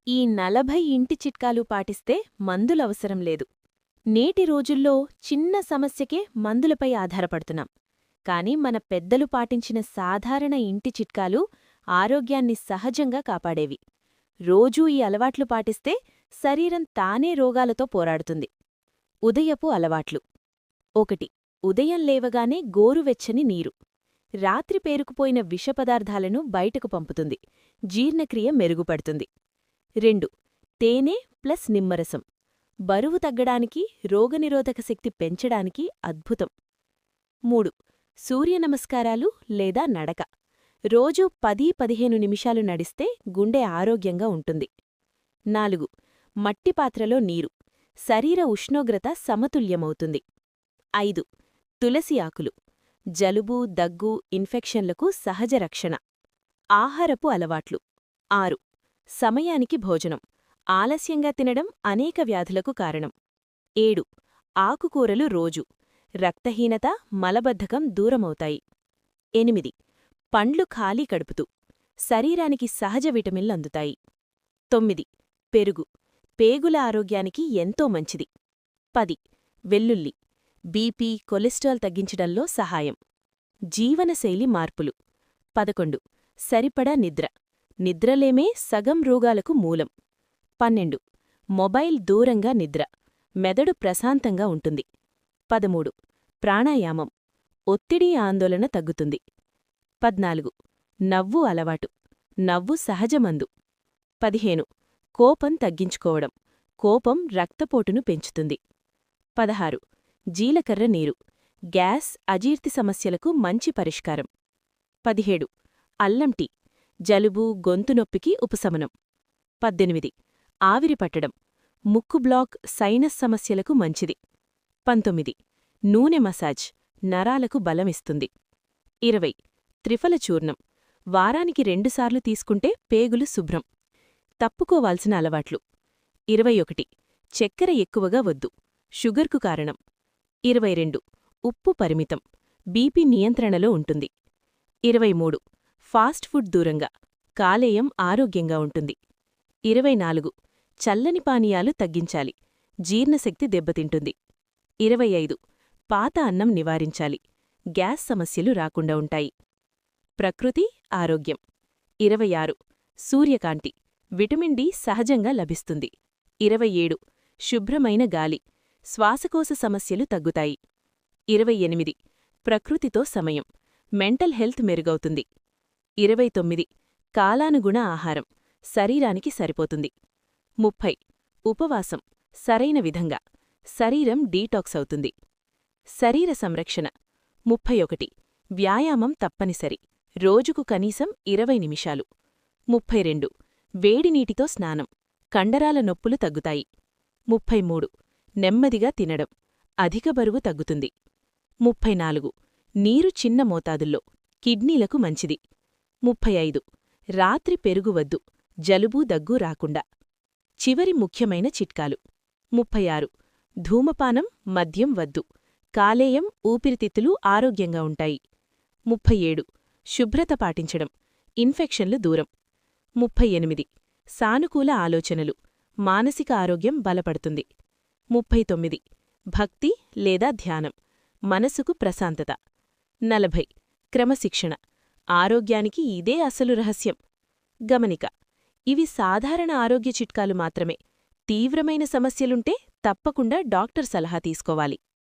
ఈ 40 ఇంటి చిట్కాలు పాటిస్తే మందులవసరం లేదు. నేటి రోజుల్లో చిన్న సమస్యకే మందులపై ఆధారపడుతున్నాం. కాని మన పెద్దలు పాటించిన సాధారణ ఇంటి చిట్కాలు ఆరోగ్యాన్ని సహజంగా కాపాడేవి. రోజూ ఈ అలవాట్లు పాటిస్తే శరీరం తానే రోగాలతో పోరాడుతుంది. ఉదయపు అలవాట్లు. 1. ఉదయం లేవగానే గోరువెచ్చని నీరు. రాత్రి పేరుకుపోయిన విషపదార్థాలను బయటకు పంపుతుంది. జీర్ణక్రియ మెరుగుపడుతుంది. 2. తేనె ప్లస్ నిమ్మరసం. బరువు తగ్గడానికి, రోగనిరోధక శక్తి పెంచడానికి అద్భుతం. 3. సూర్యనమస్కారాలు లేదా నడక. రోజూ 10-15 నిమిషాలు నడిస్తే గుండె ఆరోగ్యంగా ఉంటుంది. 4. మట్టి పాత్రలో నీరు. శరీర ఉష్ణోగ్రత సమతుల్యమవుతుంది. 5. తులసి ఆకులు. జలుబు, దగ్గు, ఇన్ఫెక్షన్లకు సహజ రక్షణ. ఆహారపు అలవాట్లు. 6. సమయానికి భోజనం. ఆలస్యంగా తినడం అనేక వ్యాధులకు కారణం. 7. ఆకుకూరలు రోజు. రక్తహీనత, మలబద్ధకం దూరమవుతాయి. 8. పండ్లు ఖాళీ కడుపుతూ. శరీరానికి సహజ విటమిన్లు అందుతాయి. 9. పెరుగు. పేగుల ఆరోగ్యానికి ఎంతో మంచిది. 10. వెల్లుల్లి. బీపీ, కొలెస్ట్రాల్ తగ్గించడంలో సహాయం. జీవనశైలి మార్పులు. 11. సరిపడా నిద్ర. నిద్రలేమే సగం రోగాలకు మూలం. 12. మొబైల్ దూరంగా నిద్ర. మెదడు ప్రశాంతంగా ఉంటుంది. 13. ప్రాణాయామం. ఒత్తిడి, ఆందోళన తగ్గుతుంది. 14. నవ్వు అలవాటు. నవ్వు సహజమందు. 15. కోపం తగ్గించుకోవడం. కోపం రక్తపోటును పెంచుతుంది. 16. జీలకర్ర నీరు. గ్యాస్, అజీర్తి సమస్యలకు మంచి పరిష్కారం. 17. అల్లం టీ. జలుబు, గొంతు నొప్పికి ఉపశమనం. 18. ఆవిరి పట్టడం. ముక్కు బ్లాక్, సైనస్ సమస్యలకు మంచిది. 19. నూనె మసాజ్. నరాలకు బలమిస్తుంది. 20. త్రిఫల చూర్ణం. వారానికి 2 సార్లు తీసుకుంటే పేగులు శుభ్రం. తప్పుకోవాల్సిన అలవాట్లు. 21. చక్కెర ఎక్కువగా వద్దు. షుగర్కు కారణం. 22. ఉప్పు పరిమితం. బీపీ నియంత్రణలో ఉంటుంది. 23. ఫాస్ట్ ఫుడ్ దూరంగా. కాలేయం ఆరోగ్యంగా ఉంటుంది. 24. చల్లని పానీయాలు తగ్గించాలి. జీర్ణశక్తి దెబ్బతింటుంది. 25. పాత అన్నం నివారించాలి. గ్యాస్ సమస్యలు రాకుండా ఉంటాయి. ప్రకృతి, ఆరోగ్యం. 26. సూర్యకాంతి. విటమిన్ డి సహజంగా లభిస్తుంది. 27. శుభ్రమైన గాలి. శ్వాసకోశ సమస్యలు తగ్గుతాయి. 28. ప్రకృతితో సమయం. మెంటల్ హెల్త్ మెరుగవుతుంది. 29. కాలానుగుణ ఆహారం. శరీరానికి సరిపోతుంది. 30. ఉపవాసం. సరైన విధంగా. శరీరం డీటాక్స్ అవుతుంది. శరీర సంరక్షణ. 31. వ్యాయామం తప్పనిసరి. రోజుకు కనీసం 20 నిమిషాలు. 32. వేడినీటితో స్నానం. కండరాల నొప్పులు తగ్గుతాయి. 33. నెమ్మదిగా తినడం. అధిక బరువు తగ్గుతుంది. 34. నీరు చిన్న మోతాదుల్లో. కిడ్నీలకు మంచిది. 35. రాత్రి పెరుగు వద్దు. జలుబు, దగ్గు రాకుండా. చివరి ముఖ్యమైన చిట్కాలు. 36. ధూమపానం, మద్యం వద్దు. కాలేయం, ఊపిరితిత్తులు ఆరోగ్యంగా ఉంటాయి. 37. శుభ్రత పాటించడం. ఇన్ఫెక్షన్లు దూరం. 38. సానుకూల ఆలోచనలు. మానసిక ఆరోగ్యం బలపడుతుంది. 39. భక్తి లేదా ధ్యానం. మనసుకు ప్రశాంతత. 40. క్రమశిక్షణ. ఆరోగ్యానికి ఇదే అసలు రహస్యం. గమనిక. ఇవి సాధారణ ఆరోగ్య చిట్కాలు మాత్రమే. తీవ్రమైన సమస్యలుంటే తప్పకుండా డాక్టర్ సలహా తీసుకోవాలి.